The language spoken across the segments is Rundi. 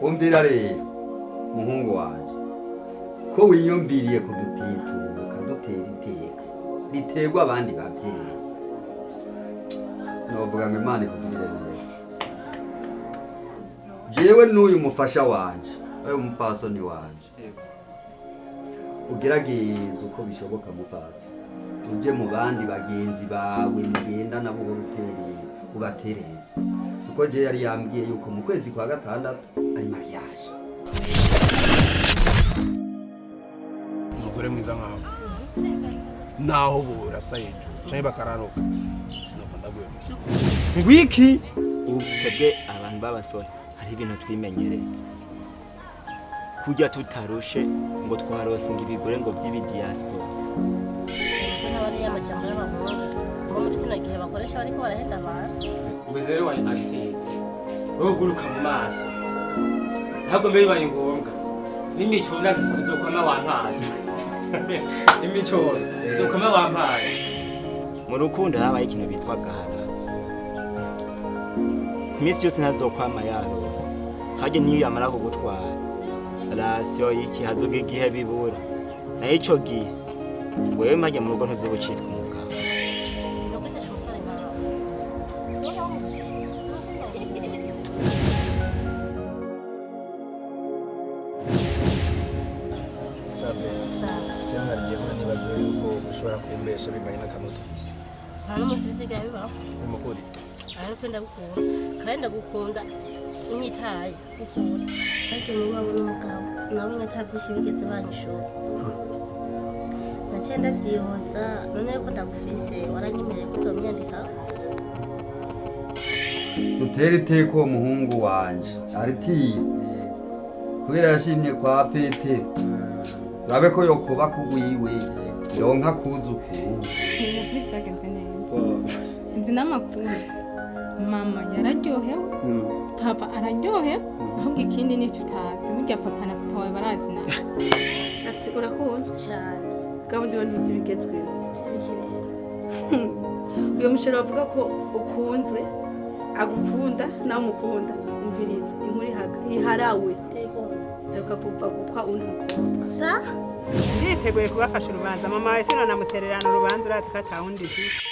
Umvira rero muhungu wanje ko wiyumviriye kudutituka dutera iteka riterwa abandi bavyeyi novuga ngo Imana ikugirire neza. Jewe n'uyu mufasha wanje wewe umupfasoni wanje ugerageza uko bishoboka mupfasi uje mu bandi bagenzi bawe mugendana buhoro utereye ubaterereza kuko je yari yambwiye yuko mu kwezi kwa gatandatu ari mariage. Umugore mwiza nkawe naho burasa hejuru canke bakararuka sinopfa ndaguye ngwiki ubwebwe abantu b'abasore hari ibintu twimenyereye kujya tutarushe ngo twarose ngo ibigore ngo by'ibidiaspora n'abari y'amajambo y'abahungu ko muri kino gihe bakoresha bariko barahenda abantu ubuzere wa ati wowe guruka mu maso ntabwo mbere bibaye ngombwa n'imicona zizokoma wampaye imicona zizokoma wampaye mu rukundo habaye ikintu bitwa gahara iminsi yose ntazokwama yaronze hajye niyo yamara kugutwara rasiyo y'iki hazoga igihe bibura nayo ico gihe wewe majya mu rugo ntuzobucitwa umugabo no kwitesha umusore nkawe soya wumutse cyangwa rigiye mwana nibazo yuko ushobora kumbesha bivanye n'akantu dufise nta n'umunsi bizigaye bibaho umukuri ariko ndagukunda kandi ndagukunda unyitaye gukunda ariko niba uri umugabo nawe nkatavyinshi bigeze banyishura naciye ndavyihoza none yuko ndagufise waranyemereye kuzomyandika Dutere iteka uwo muhungu wanje aritiye kubera yashimye kwa Petero urabe ko yokuba kugwiwe yonka kuzukuru. Ibintu byagenze neza nzi n'amakuru mama yararyohewe papa araryohewe ahubwo ikindi nicyo utazi burya papa na papa wawe barazina ati urakunzwe cyane bwa bundi ntizi bigezweho vy'ibikirere uyo mushero bavuga ko ukunzwe agukunda nawe umukunda umviriza inkuru iharawe reka kuva gupfa undi mukobwa sa nditeguye kubafasha urubanza mama wawe sino namutererana urubanza urazi ko atawundi visi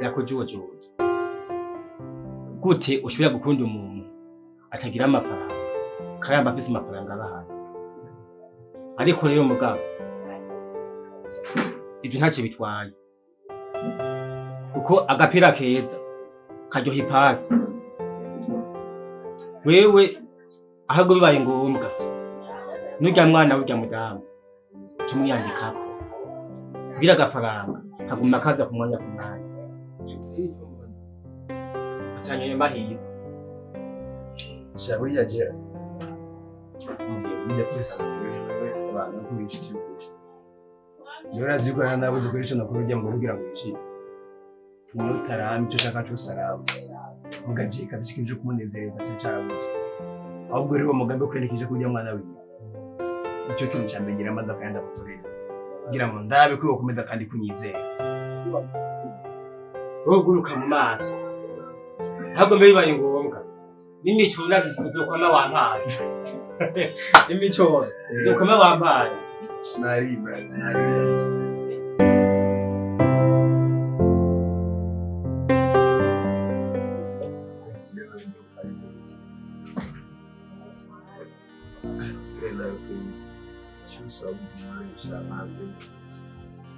yakujujuja gute ushobora gukunda umuntu atagira amafaranga kandi afise amafaranga abahaye ariko rero mugabo ibyo ntacyo bitwaye kuko agapira keza karyoha ipasi wewe ahubwo bibaye ngombwa n'urya mwana w'urya mudamu tumwiyandikako kugira agafaranga kaguma kaza ku mwanya ku mwanya acanye mahirwe shaburi yagera mugiye kujya kwisanga wewe abantu kurisha cyukurisha niyo razi ko nabuze kurisha no kurujya ngo rugira ngo yishime inotarami cyo shaka cyo saraba mugaje kabishikije kumunezereza cyarabuze ahubwo rero mugambe kwerekije kujya mwana wiwe icyo kintu cyamenyera amaze akayanda bakorera kugira ngo ndabe ko yokomeza kandi kunyizera wowe guruka mu maso ntabwo mbere bibaye ngombwa n'imicuna zizokwama wampaye imicona zizokwama wampaye sinariba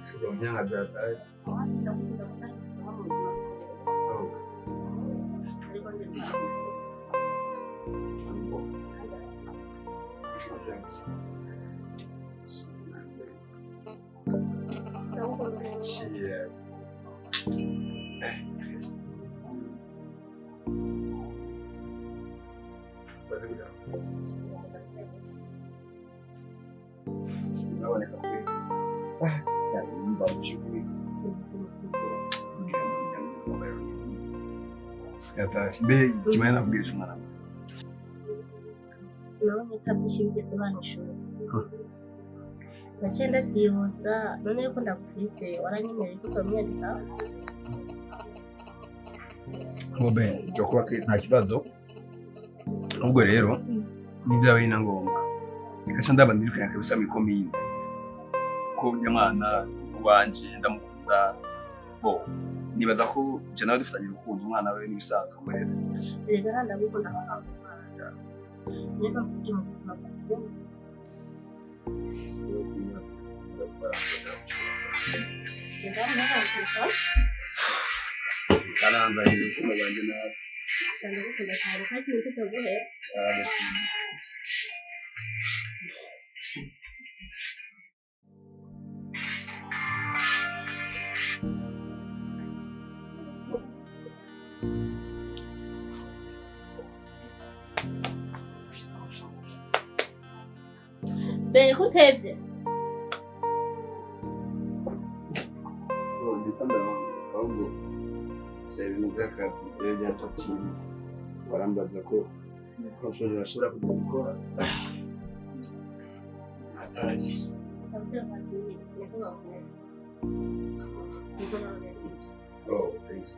Sebelumnya nggak bisa Cheers. Baca kita. biraboneka ko yumva ushikuye yataje mbe kimwe nakubwije umwana nawe nta byinshi bigeze banishura nacyo ndabyibuza none yuko ndagufise waranyemereye ko uzamwandika ngobe cyo kuba nta kibazo ubwo rero n'ibyaba ari na ngombwa reka ndaba ndirukanye kabisa muri komine ko nyamwana wanje ndamukunda bo nibaza ko je nawe dufitanye urukundo umwana we n'ibisaza ko rero rega ndagukunda nk'abana niba mfite mu buzima bwawe karamba urukundo rwanjye nawe ndagukunda cyane kandi nikuze guhera Bene ko utevye ahubwo byari ibintu by'akazi rero byafatiye barambaza ko abasore bashobora kujya gukora atazi oh thanks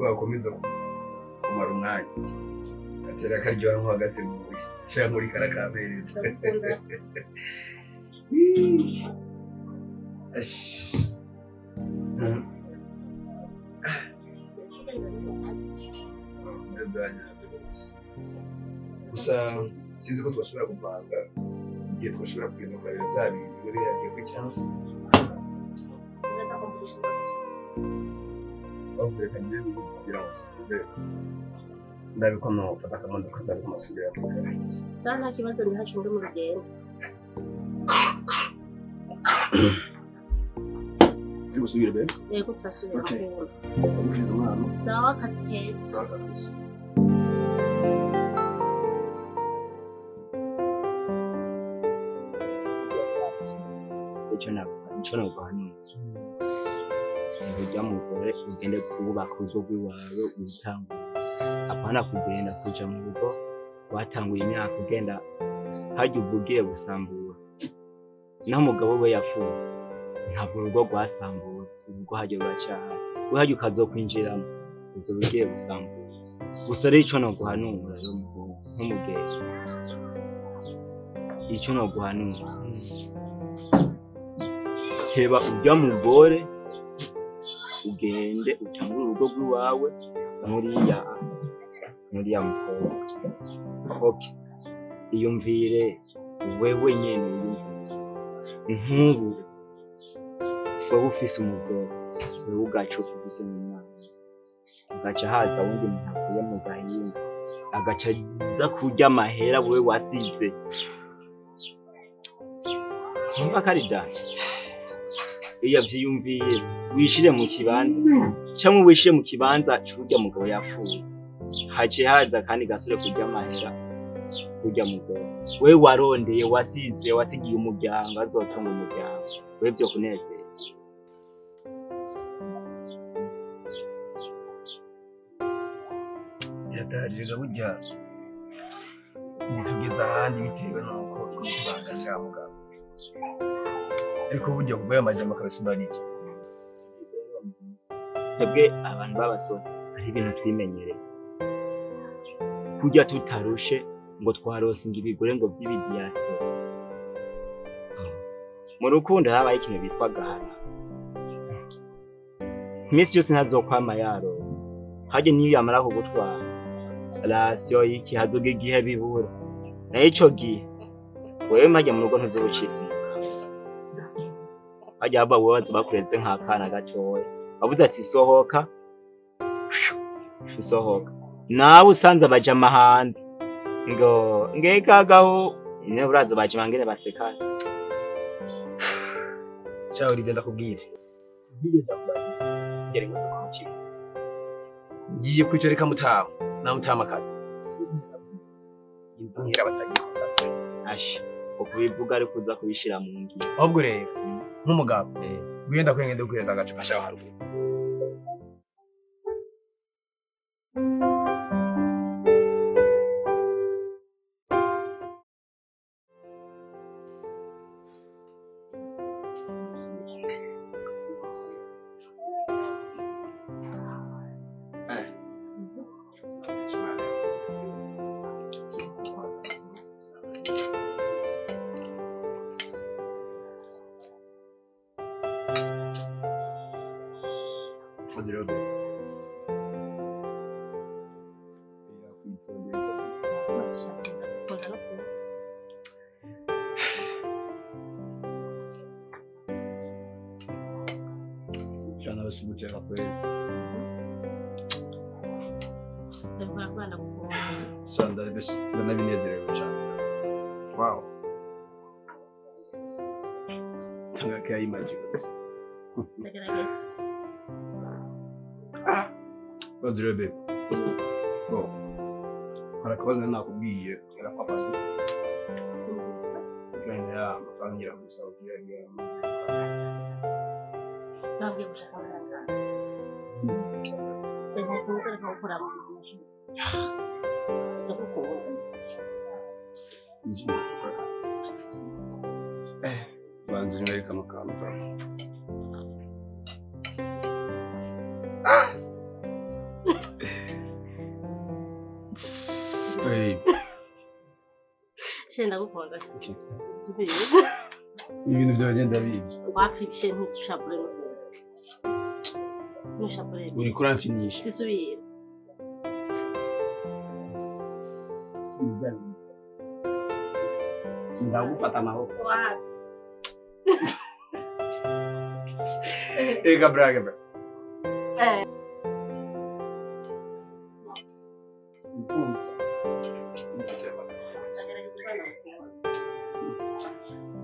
wakomeza kumara umwanya gatera karyoha nko hagati mu buye cyangwa muri karakaberetse gusa sinzi ko twashobora kuvanga igihe twashobora kugenda kurabira bya bintu muri yagiye kuri cyangwa se reka njye kugira ngo sibe ndabiko nofata akamodoka ndabiko amasubira saa nta kibazo ntacu ndi mu rugendo turi gusubira be yego turasubira umukiriza umwana sawa akazi keza sawa kabisa icyo naguhanura ujya mugore ugende kubaka urugo rw'iwawe ubitangura apana kugenda kuja mu rugo watanguye imyaka ugenda hajya uba ugiye gusambura naho umugabo we yapfuye ntabwo urugo rwasambutse urugo hajya ruracyahari we hajya ukazokwinjiramo uzoba ugiye gusambura gusa rero icyo naguhanura nk'umugenzi icyo naguhanura heba ujya mugore ugende utangure urugo rw'iwawe muriya mukobwa okay iyumvire wewe nyene nk'ubu wowe ufise umugore wewe ugaca ufise n'umwana ugaca haza wundi muntu avuye mu gahinga agaca aza kurya amahera wewe wasize kumva karidani iyo vyiyumviye wishire mu kibanza cyangwa wishire mu kibanza cy'urya mugabo yapfuye hace haza kandi gasure kurya amahera kurya mugabo wewe warondeye wasize wasigiye umuryango azotonga umuryango wewe byo kunezera yatariraga burya tugeze ahandi bitewe n'uko tubangaje mugabo ariko burya kuba amajambo akabisubaniki twebwe abantu b'abasore ari ibintu twimenyereye kurya tutarushe ngo twarosinga ibigore ngo by'ibidiaspora mu rukundo habaye ikintu bitwa gahana iminsi yose ntazokwama yaronze hajye niyo yamara kugutwara rasiyo y'iki hazoga igihe bibura nayo ico gihe wewe majya mu rugo ntuzobukitwa hajya haba wowe bakureze nk'akana gatoya wabuze ati sohoka usohoka nawe usanze abajama hanze ngo ngekagaho ine uraza bajama ngene basekana cyawe rigenda kubwira ngiye ndakubara ngere ngo mutima ngiye kwicareka mutaho nawe utamakazi imbwira batagiye gusabye asha ukubivuga ariko uza kubishira mu ngiro ahubwo rero nk'umugabo gwenda kwengende gukwireza agacupa shaho haruguru Jana basubukira kweli. Sanda bes ndanabinezerewe cyane. Wow. Tanga kaya imagine. Ndagerageza. Odrebe. Bo. Harakabaza nakubwiye yarafa pasi. Kanya mafangira gusa uziyagira. Ntabwo gushaka abaganga. Ntabwo nzareka gukora mu buzima bwacu. Ndakukunda. Banze nyereka amakamba. Hey. Shenda gukunda. Subira. Ibintu byagenda bibi. Wakwikishe ntishabure. Nushabure. Uri kuramfinisha. Sisubira. Ndagufata amaboko. Wapi? Ega braga bra. Impulsa.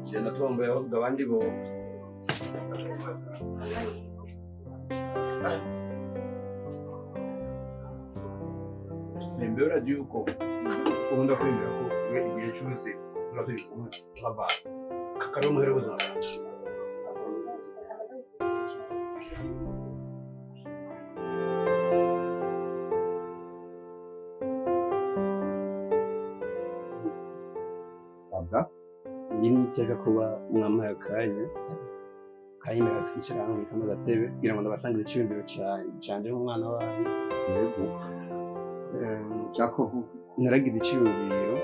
Jenda tuombe gabandi bo. Nembera juko. Ukunda kwemera ko we igihe cyose turi kumwe bava. Kakaro muherezo. Niteka kuba mwamaye akanya kanyemera twicara hamwe kama gatebe kugira ngo ndabasangire icyumviro canje nk'umwana wawe. Yego. Jacob Naragize icyumviro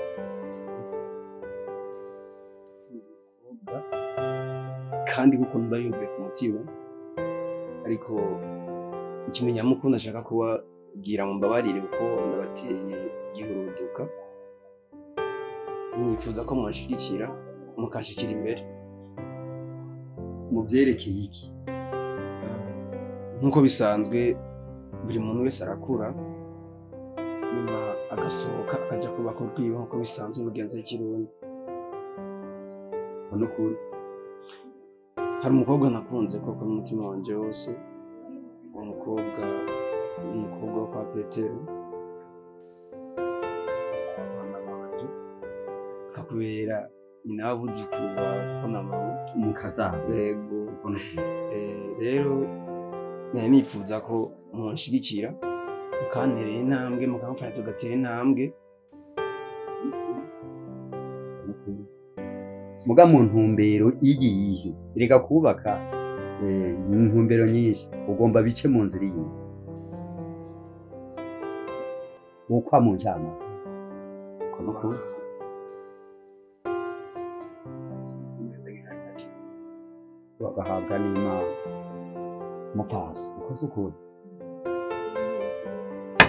kandi kuko ndayumviye ku mutima, ariko ikimenyamukuru ndashaka kubabwira ngo mbabarire kuko ndabateye gihuruduka. Nifuza ko mwashigikira mukashikira imbere mu byerekeye iki? Nkuko bisanzwe buri muntu wese arakura nyuma agasohoka akaja kubaka urwiwe nkuko bisanzwe umugenzi w'ikirundi. Nukuri hari umukobwa nakunze koko n'umutima wanje wose. Uwo mukobwa wo kwa Petero akubera nyina w'abuzukuru bawe ko na mama mukaza. Yego. Rero nari nifuza ko munshigikira mukanterera intambwe mukamfasha tugatera intambwe. Muga mu ntumbero iyihe reka kubaka intumbero nyinshi ugomba bice mu nzira iyi ukwa mu njama kono bagahabwa n'Imana mupasi ukoze ukuri.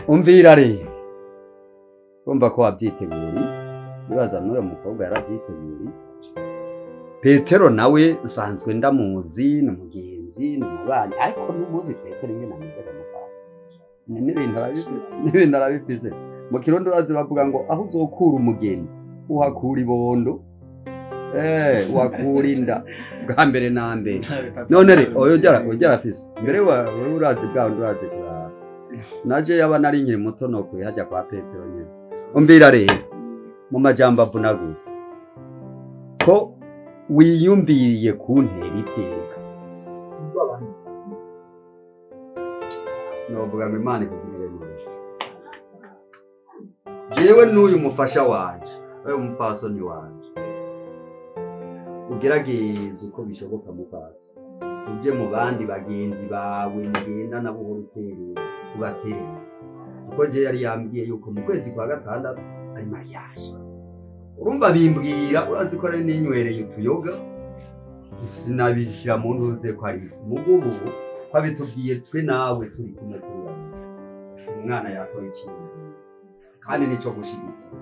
Umvira rero urumva ko wabyiteguye, bibaza n'uwo mukobwa yarabyiteguye. Petero nawe nsanzwe ndamuzi, ni umugenzi, ni umubanyi, ariko n'umuzi Petero nyine ameze nk'umupasi. N'ibintu arabipize. Mu Kirundi urazi bavuga ngo aho uzokura umugeni uhakura ibondo, wakura inda bwa mbere na mbere. None re ongera afise mbere wewe urazi bwa urazi naje yaba nari nkiri muto no kuyajya kwa Petero nyene umbira rero mu majambo avunagura ko wiyumviriye kuntera iteka novuga ngo Imana ikugirire neza jewe n'uyu mufasha wanje wewe umupfasoni wanje ugerageze uko bishoboka mupfasi uje mu bandi bagenzi bawe mugendana buhoro utereye ubatereza kuko je yari yambwiye yuko mu kwezi kwa gatandatu ari mariage urumva bimbwira urazi ko ari ninywereye utuyoga sinabishyira mu ntuze ko ari mugubu kwabitubwiye twe nawe turi kumwe turura umwana yatoye ikintu kandi nico gushigikira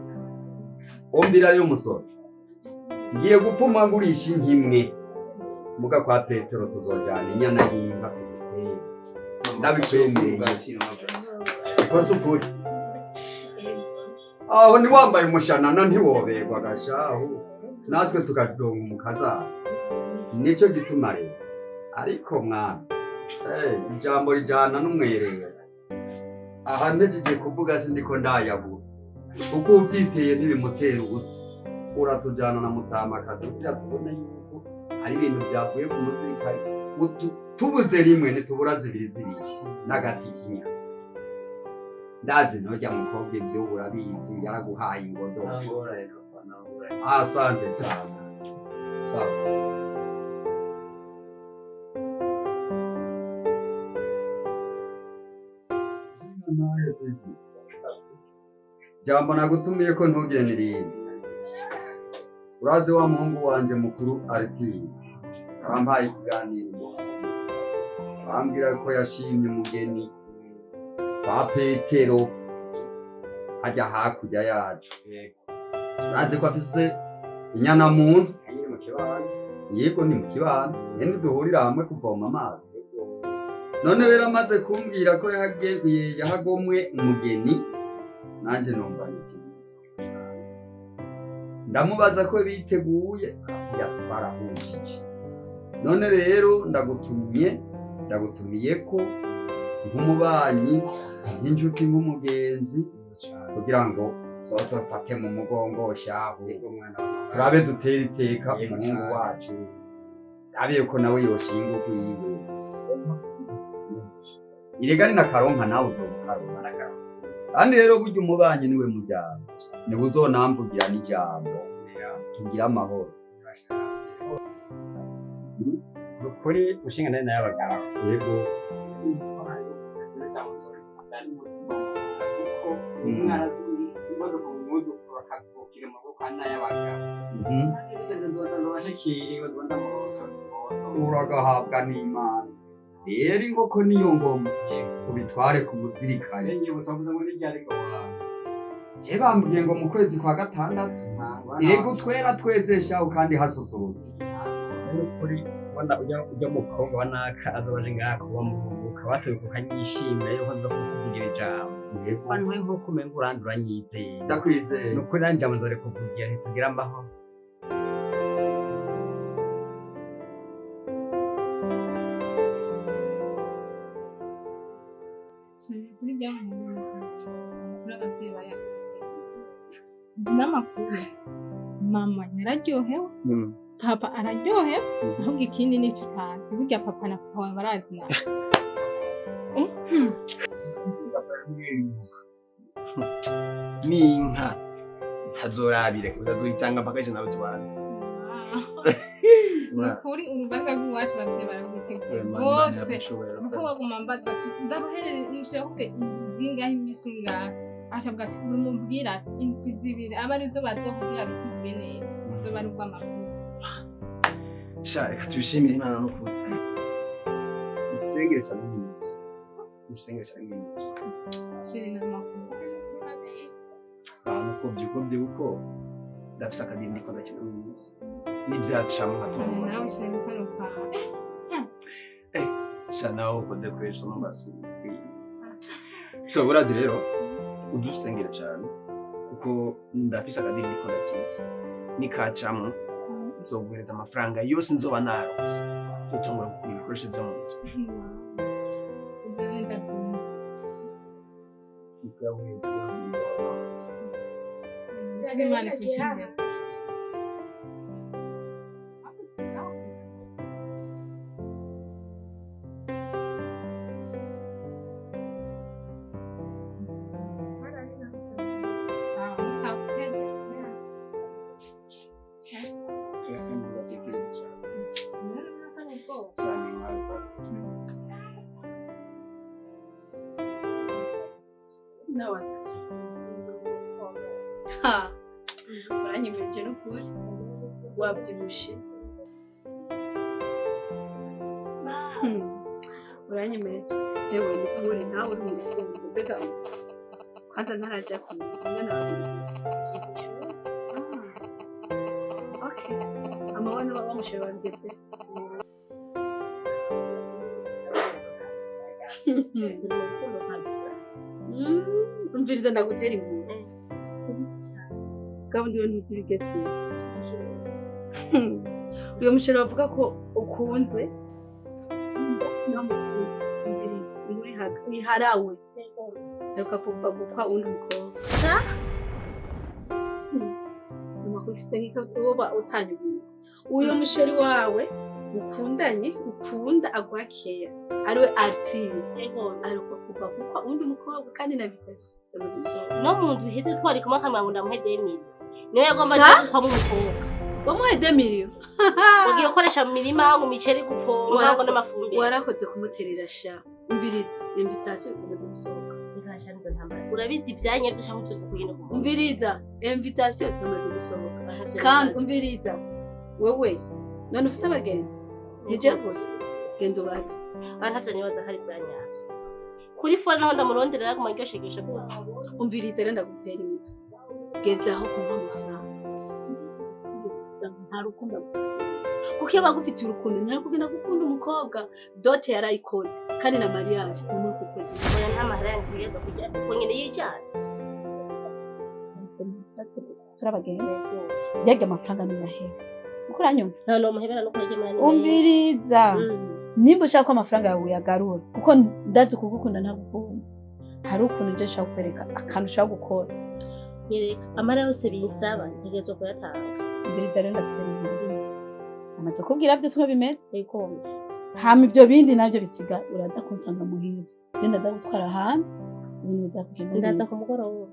ombira rero umusore ngiye gupfuma ngurisha inkimwe muga kwa Petero tuzojana inyana y'inka ndabikwemeye ko sufuri aho ni wambaye umushanana ntiwoberwa gashaho natwe tukaronka umukaza nico gituma rero ariko mwana ijambo rijana n'umwerero aha mpejeje kuvuga sindiko ndayabura kuko ubyiteye ntibimutera ubuto uratujana na mutamakazi kugira tubone yuko ari ibintu byavuye ku musirikare tubuze rimwe ntitubura zibiri n'agati kinya ndazi nojya mukobwa ibyo urabizi yaraguhaye ingodo asante sana sawa jambo nagutumiye ko ntugire n'irindi urazi wa muhungu wanje mukuru Artine arampaye ikiganiro ambwira ko yashimye umugeni kwa Petero ajya hakurya yacu urazi ko afise inyana muntu yego ni mu kibano nende duhurira hamwe kuvoma amazi none rero amaze kumbwira ko yahagomwe umugeni nanje numva nziza ndamubaza ko biteguye twarahujije none rero ndagutumiye ko nk'umubanyi nk'inshuti nk'umugenzi kugira ngo zozo mfate mu mugongo shaho turabe dutera iteka umuhungu wacu abiye ko nawe yoshinga kwiwe iregani na karonka nawe uzomukaronka na karonka kandi rero burya umubanyi niwe mujyana niwe uzonamvugira n'ijambo tugira amahoro kuri ushingana nayo abagabo yego uragahabwa n'Imana rero inkoko niyo ngoma ubitware ku muzirikane je bambwiye ngo mu kwezi kwa gatandatu irego twera twezeshaho kandi hasusurutse kuri wanda ujya mukobwa wanaka azabaje ngako wamubuka batoye kukanyishimira yuko nza kukuvugira ijambo bantu we nkoko umenga urandura nyizeye ndakwizeye nukuri nanje amazore kuvugira ntitugira amahoro n'amakuru mama yararyohewe papa araryohewe ahubwo ikindi nicyo utazi burya papa na papa wawe barazi nawe n'inka ntazorabire uzazoyitanga mpaka ejo nawe tubana nukuri urubanza rw'iwacu bavye baragwiteguye rwose nuko baguma mbaza ati ndabaherere mushehoke zingahe imisi ngahe ashabwa ati urumubwira ati indwi zibiri aba arizo bazokugira bituvuye neza zoba ari ubw'amavuta sha reka tubishimire Imana n'ukuri usengere cyane n'iminsi usengere cyane n'iminsi sheri n'amakuru nuko byukobye uko ndafise akadini ndiko ndakina mu minsi n'ivyacamo nkatomba nawe sheri ko nuka sha nawe ukoze kwesha n'ambasi so urazi rero udusengere cyane kuko ndafise akadini ndiko ndakina nikacamo nzoguhereza amafaranga yose nzoba naronse tutongora kugura ibikoresho byo mu nzu Imana ikuje imbere. uranyemeje n'ukuri wabyibushe uranyemeje yewe n'ukuri nawe uri mu rukundo mbega kwanza ntarajya kumenya nawe okay amabona bamushoye babigeze umviriza ndagutera inkuru gahunda iyo ntizibigezwe uyu mushero bavuga ko ukunzwe umviriza inkuru iharawe reka kuva gukwa undi mukobwa amakuru ufite nk'uba utanyubiza uyu musheri wawe ukundanye ukunda agwakeya ariwe Artine ariko kuva gukwa undi mukobwa kandi nabikoze no muntu biheze twari kumwe akamwango ndamuhe demiri niwe yagomba kwa mu mukobwa bamuhe demiri wagiye ukoresha mu mirima ngo miceri gupomba ngo n'amafumbire warakoze kumuterera sha umviriza invitation ikomeza gusohoka ikasha nizo ntambara urabizi ibyanye byo cyangwa byo kuhino umviriza invitation ikomeza gusohoka kandi umviriza wewe none ufite abagenzi nije gusa genda ubaze ntavyo nibaza hari byanyabyo kuri phone naho ndamuronderera ku maryoshyegesha gute umviriza renda gutera imito gezaho kumpa amafaranga nta rukundo kuko iyo bagufitiye urukundo ntarakugenda gukunda umukobwa dote yarayikoze kandi na mariage ni muri uku kwezi mbona nta mahera yankwiriye kujya kuko nyine yijyana turabagenzi yajya amafaranga ni nahe uko uranyumva nta no muhebera no kurya mwana umviriza nimba ushaka ko amafaranga yawe uyagarura kuko ndazi kugukunda ntagukunda hari ukuntu nje nshaka kwereka akantu ushaka gukora nyereka amara yose binsaba ntegereje kuyatanga umviriza rero ndakutera inkuru amaze kubwira byose uko bimeze yikombe hama ibyo bindi nabyo bisiga uraza kunsanga muhira je ndaza gutwara ahantu ibintu bizakugenda ndaza ku mugoroba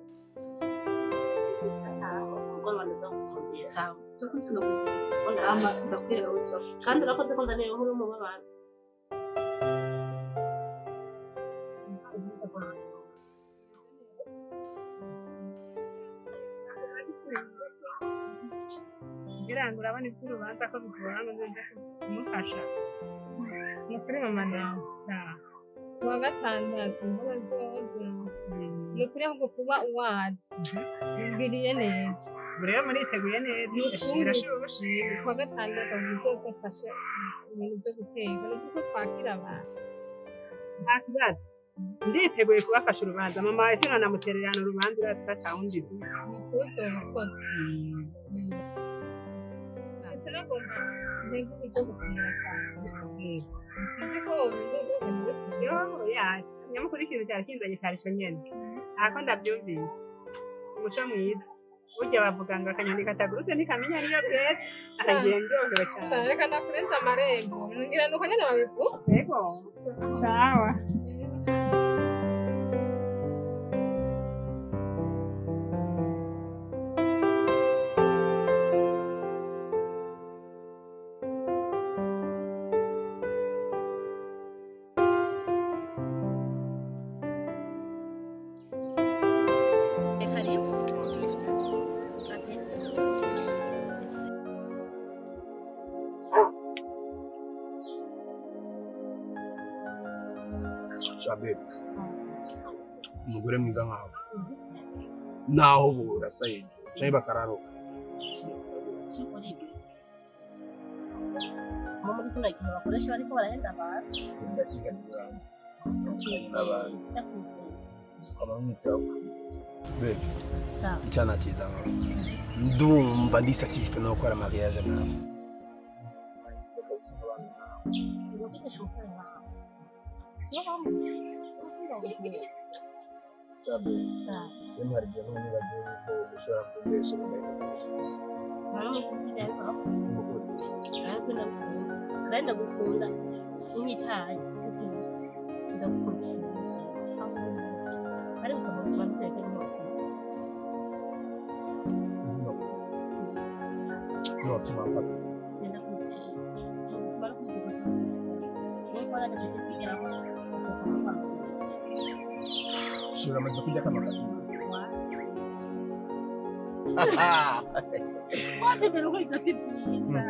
sawa zo kusanga muhira ama ndakwirega utso kandi urakoze ko nzaniye inkuru mu babanzi ngira ngo urabona iby'urubanza ko bigora ngo nze kumufasha ni kuri mama neza kuwa gatandatu mbona nzoza ni ukuri ahubwo kuba uwaje mbwiriye neza ubu rero muriteguye neza birashoboshe kuwa gatandatu nzoza mfashe ibintu byo guteka nzi ko twakira abantu nta kibazo nditeguye kubafasha urubanza mama ese nanamutererana urubanza uriya tugatawundi dusa nikuze urakoze ndetse nagomba ntego uburyo gufunga saa sita sinzi ko ubigenze yo yaje nyamukuru ikintu cyari kinzanye cyari cyo nyene ntako ndabyumvise umuco mwiza burya bavuga ngo akanyoni katagurutse ntikamenya niyo bwetse ahagiye ndyohewe cyane reka nakureze amarembo ngira nuko nyene babivuga yego sawa Jabe umugore mwiza nkawe naho burasa hejuru cyane bakararuka muri kino gihe bakoresha bariko barahenda abantu ndakiganira n'abantu tukaba mwitaho bebe icyana cyiza nkawe ndumva ndi satisfait no gukora mariage nawe Jabe, Sawa. sema hari igihe nibaze yuko ushobora kubesha ugahita kugufasha. Mama sisi ariko ariko ndakunda. Kandi ndagukunda. Inyitaye. Ndagukunda. Ari gusaba kubanze kandi No, tuma mfata. Shura amaze kurya kamakazi. Wapi pero ko ito si pizza.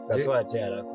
Gaswa tayari hapo.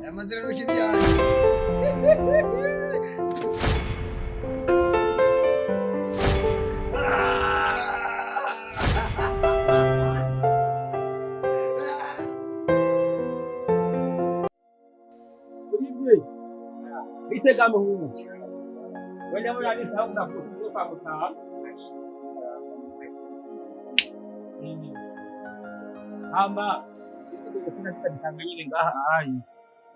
Amazira wikidiyani. Bitega muhungu. Wenda muri ali sawa kutoka kutaa. Hamba kuna kitanganyire ngaha ayi.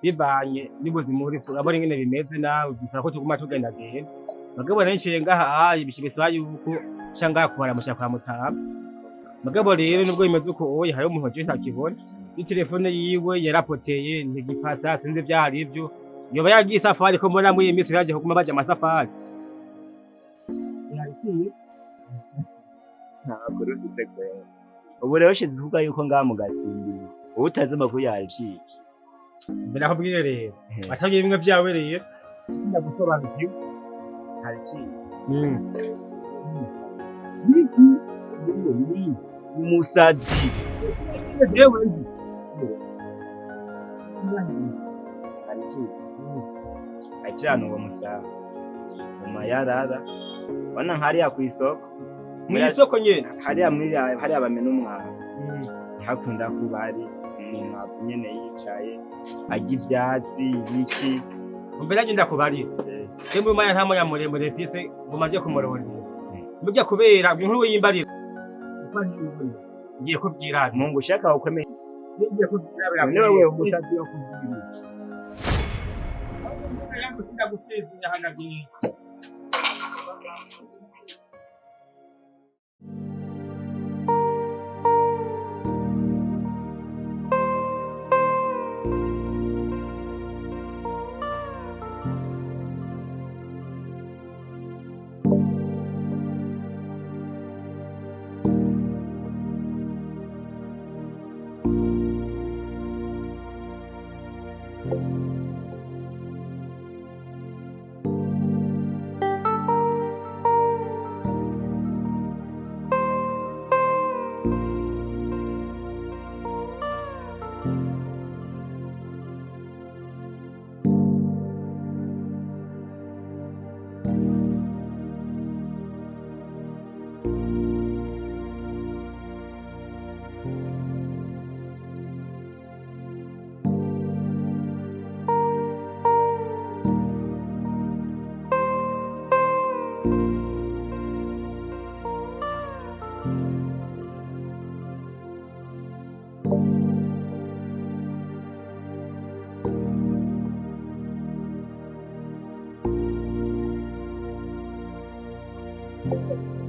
Bivanye n'ubuzima uri urabona ingene bimeze nawe bisaba ko tuguma tugenda genda. Mugabo renshiye ngaha ayi bishibisaba yuko shanga kubara musha kwa mutaba. Mugabo rero nubwo bimeze uko oyi hari umuntu je ntakibona. Telefone yiwe yarapoteye ntigipasa sinzi byari ibyo. Yoba yagiye safari ko mbona muri imisi yaje kuguma baje amasafari. Yarikiye. Ntabwo rufise kwera. Ubu rero shize kuvuga yuko ngaha mu Gasimbi utazi amakuru yaciye. Mbere aho bwire rero. Batagiye bimwe byawe rero. Ndagusobanukiwe. Haciye. Niki? Umusazi. Jewe nzi. Haciye. Achana uwo musaza. Umayarara. Wana hariya ku isoko. Mu isoko nyene hariya bamena umwana. Hakunda kuba ari umwavu nyene yicaye ajya ivyatsi ibiki. Mbere agenda kubarira. Tembo maya nta moya muremure fise bumaze kumurondera. Mbya kubera inkuru yimbarira. Ngiye kubyira Mungu ushaka ukomeye. ngiye kubyira Niwe wewe umusazi wo kubyira. yangu sinda gusezera hanagiye. Thank you.